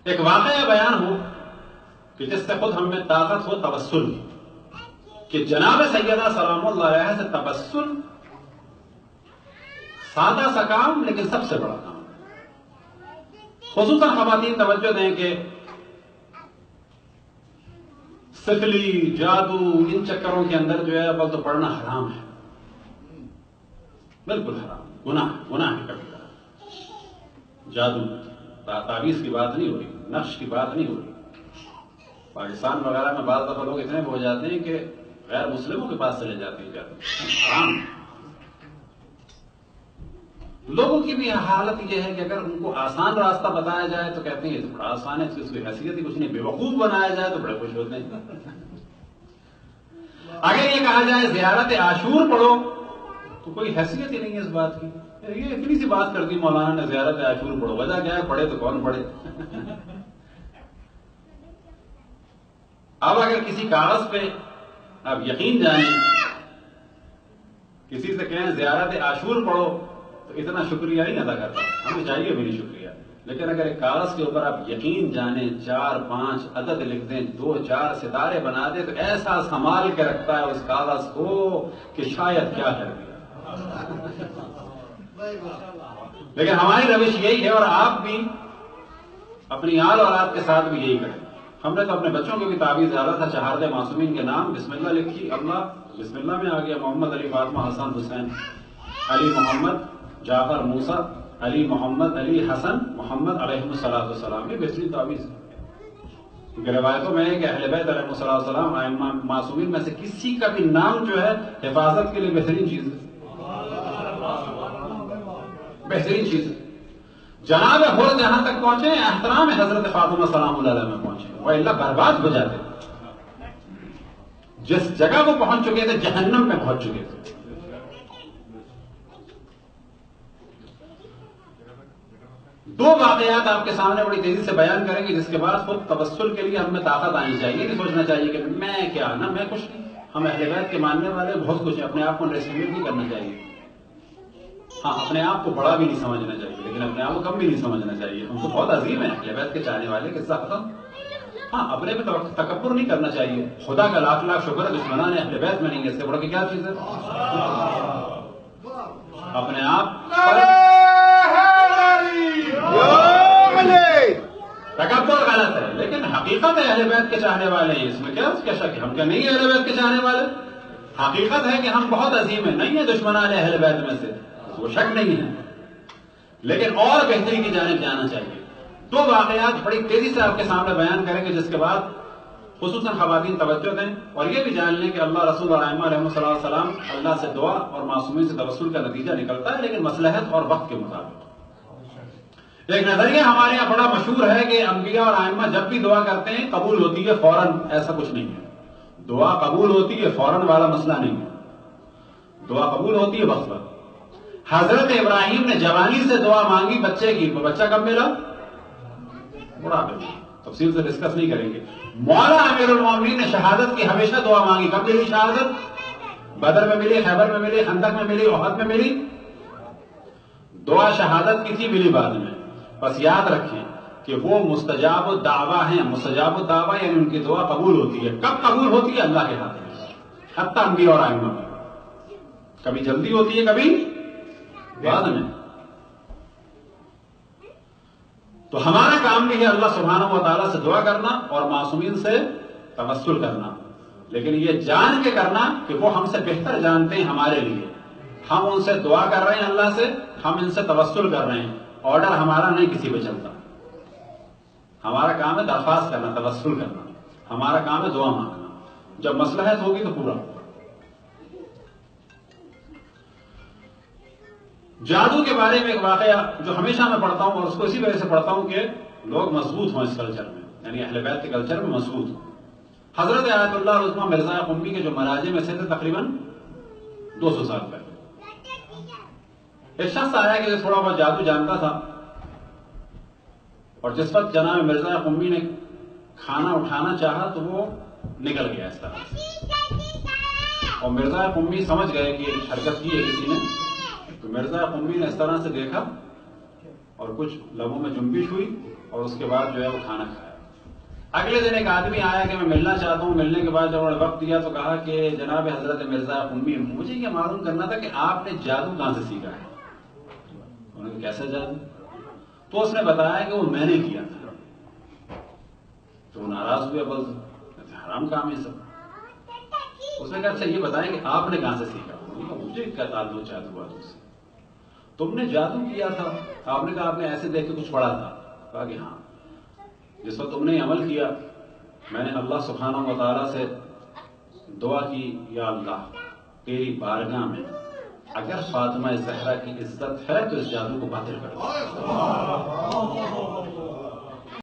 ایک واقعہ بیان ہو کہ جس سے خود ہم میں طاقت ہو تبسل کی، کہ جناب سیدہ سلام اللہ علیہ سے تبسل سادہ سا کام لیکن سب سے بڑا کام، خصوصاً خواتین توجہ دیں کہ سفلی جادو ان چکروں کے اندر جو ہے بل تو پڑھنا حرام ہے، بالکل حرام، گناہ ہے کبھی کبھی۔ جادو تعویذ کی بات نہیں ہو رہی، نقش کی بات نہیں ہو رہی۔ پاکستان وغیرہ میں بعض دفعہ لوگ اتنے ہو جاتے ہیں کہ غیر مسلموں کے پاس چلے جاتے ہیں جادو، حرام۔ لوگوں کی بھی حالت یہ ہے کہ اگر ان کو آسان راستہ بتایا جائے تو کہتے ہیں یہ تو بڑا آسان ہے، اس کی حیثیت ہی کچھ نہیں، بیوقوف بنایا جائے تو بڑے خوش ہوتے ہیں۔ اگر یہ کہا جائے زیارت عاشور پڑھو تو کوئی حیثیت ہی نہیں ہے اس بات کی، یہ اتنی سی بات کر دی مولانا نے زیارت عاشور پڑھو، وجہ کیا ہے؟ پڑھے تو کون پڑھے؟ اب اگر کسی کاغذ پہ آپ یقین جانیں، کسی سے کہیں زیارت عاشور پڑھو تو اتنا شکریہ نہیں ادا کرتا، ہمیں چاہیے بھی نہیں شکریہ، لیکن اگر ایک کاغذ کے اوپر آپ یقین جانیں 4-5 عدد لکھ دیں، 2-4 ستارے بنا دیں، تو ایسا سنبھال کے رکھتا ہے اس کاغذ کو کہ شاید کیا کر دیا۔ لیکن ہماری روش یہی ہے، اور آپ بھی اپنی آل اولاد کے ساتھ بھی یہی کریں۔ ہم نے تو اپنے بچوں کو بھی تعویذ ڈالا تھا چہارد معصومین کے نام، بسم اللہ لکھی، اللہ بسم اللہ میں آ گیا، محمد علی فاطمہ حسن حسین، علی محمد جعفر موسیٰ، علی محمد علی حسن محمد علیہ السلام، یہ بہترین تعویذ ہے۔ کیونکہ روایتوں میں ہے کہ اہل بیت علیہ السلام معصومین میں سے کسی کا بھی نام جو ہے حفاظت کے لیے بہترین چیز ہے، بہترین چیز ہے۔ جناب حر جہاں تک پہنچے، احترام حضرت فاطمہ سلام اللہ علیہ میں پہنچے، وہ اللہ برباد ہو جاتے، جس جگہ وہ پہنچ چکے تھے جہنم میں پہنچ چکے تھے۔ دو واقعات آپ کے سامنے بڑی تیزی سے بیان کریں گے، جس کے بعد خود تبسل کے لیے ہم میں طاقت آنی چاہیے، نہیں سوچنا چاہیے کہ میں کیا، نہ میں کچھ نہیں، ہم اہل بیت کے ماننے والے بہت کچھ ہیں، اپنے آپ کو انڈرسٹیمیٹ نہیں کرنا چاہیے۔ ہاں، اپنے آپ کو بڑا بھی نہیں سمجھنا چاہیے، لیکن اپنے آپ کو کم بھی نہیں سمجھنا چاہیے، ہم تو بہت عظیم ہیں اہل بیت کے چاہنے والے، قصہ ختم۔ ہاں، اپنے پہ تکبر نہیں کرنا چاہیے، خدا کا لاکھ لاکھ شکر ہے دشمنان اہل بیت میں نہیں ہے، اس سے بڑھ کے کیا چیز ہے؟ اپنے آپ تکبر غلط ہے، لیکن حقیقت ہے اہل بیت کے چاہنے والے ہیں، اس میں کیا شک ہے؟ ہم کیا نہیں ہیں اہل بیت کے چاہنے والے؟ حقیقت ہے کہ ہم بہت عظیم ہیں، نہیں ہے دشمنان اہل بیت میں سے، وہ شک نہیں ہے، لیکن اور بہتری کی جانب جانا چاہیے۔ دو واقعات بڑی تیزی سے آپ کے سامنے بیان کریں گے، جس کے بعد خصوصاً خواتین توجہ دیں، اور یہ بھی جان لیں کہ اللہ رسول اور ائمہ علیہ السلام اللہ سے دعا اور معصومین سے توسل کا نتیجہ نکلتا ہے، لیکن مصلحت اور وقت کے مطابق۔ ایک نظریہ ہمارے یہاں بڑا مشہور ہے کہ انبیاء اور ائمہ جب بھی دعا کرتے ہیں قبول ہوتی ہے فوراً، ایسا کچھ نہیں ہے، دعا قبول ہوتی ہے فوراً والا مسئلہ نہیں ہے، دعا قبول ہوتی ہے وقت پر۔ حضرت ابراہیم نے جوانی سے دعا مانگی بچے کی، بچہ کب ملا؟ بڑھاپے میں، تفصیل سے ڈسکس نہیں کریں گے۔ مولا امیر المومنین نے شہادت کی ہمیشہ دعا مانگی، کب ملی شہادت؟ بدر میں ملی، خیبر میں ملی، خندق میں ملی، احد میں ملی، دعا شہادت کی تھی، ملی بعد میں۔ بس یاد رکھیں کہ وہ مستجاب الدعویٰ ہیں، مستجاب الدعویٰ یعنی ان کی دعا قبول ہوتی ہے، کب قبول ہوتی ہے؟ اللہ کے ہاتھ میں، حتیٰ انبیاء اور ائمہ میں، کبھی جلدی ہوتی ہے کبھی بعد میں۔ تو ہمارا کام بھی ہے اللہ سبحانہ و تعالیٰ سے دعا کرنا اور معصومین سے توسل کرنا، لیکن یہ جان کے کرنا کہ وہ ہم سے بہتر جانتے ہیں ہمارے لیے، ہم ان سے دعا کر رہے ہیں اللہ سے، ہم ان سے توسل کر رہے ہیں، آرڈر ہمارا نہیں کسی پہ چلتا، ہمارا کام ہے درخواست کرنا، توسل کرنا، ہمارا کام ہے دعا مانگنا، جب مصلحت ہوگی تو پورا۔ جادو کے بارے میں ایک واقعہ جو ہمیشہ میں پڑھتا ہوں، اور اس کو اسی وجہ سے پڑھتا ہوں کہ لوگ مضبوط ہوں اس کلچر میں، یعنی اہل بیت کے کلچر میں مضبوط ہوں۔ حضرت آیت اللہ العظمیٰ مرزا قمی کے جو مراجع میں سے تھے تقریباً 200 سال پہلے، ایک شخص آیا کہ جو تھوڑا بہت جادو جانتا تھا، اور جس وقت جناب مرزا قمی نے کھانا اٹھانا چاہا تو وہ نکل گیا اس طرح سے، اور مرزا قمی سمجھ گئے کہ حرکت کی ہے کسی نے، تو مرزا قمی نے اس طرح سے دیکھا اور کچھ لبوں میں جنبش ہوئی اور اس کے بعد جو ہے وہ کھانا کھایا. اگلے دن ایک آدمی آیا کہ میں ملنا چاہتا ہوں. ملنے کے بعد جب انہوں نے وقت دیا تو کہا کہ جناب حضرت مرزا امی مجھے یہ معلوم کرنا تھا کہ آپ نے جادو کہاں سے سیکھا ہے. انہوں نے کیسا جادو؟ تو اس نے بتایا کہ وہ میں نے کیا تھا. تو وہ ناراض ہوئے, بس حرام کام ہے سب. اس نے کہا اچھا یہ بتائیں کہ آپ نے کہاں سے سیکھا؟ مجھے کیا تعلق جادو والوں سے؟ تم نے جادو کیا تھا. آپ نے کہا آپ نے ایسے دیکھ کے کچھ پڑھا تھا. کہا کہ ہاں. جس وقت تم نے عمل کیا میں نے اللہ سبحانہ و تعالیٰ سے دعا کی یا اللہ تیری بارگاہ میں اگر فاطمہ زہرا کی عزت ہے تو اس جادو کو باطل کر دو.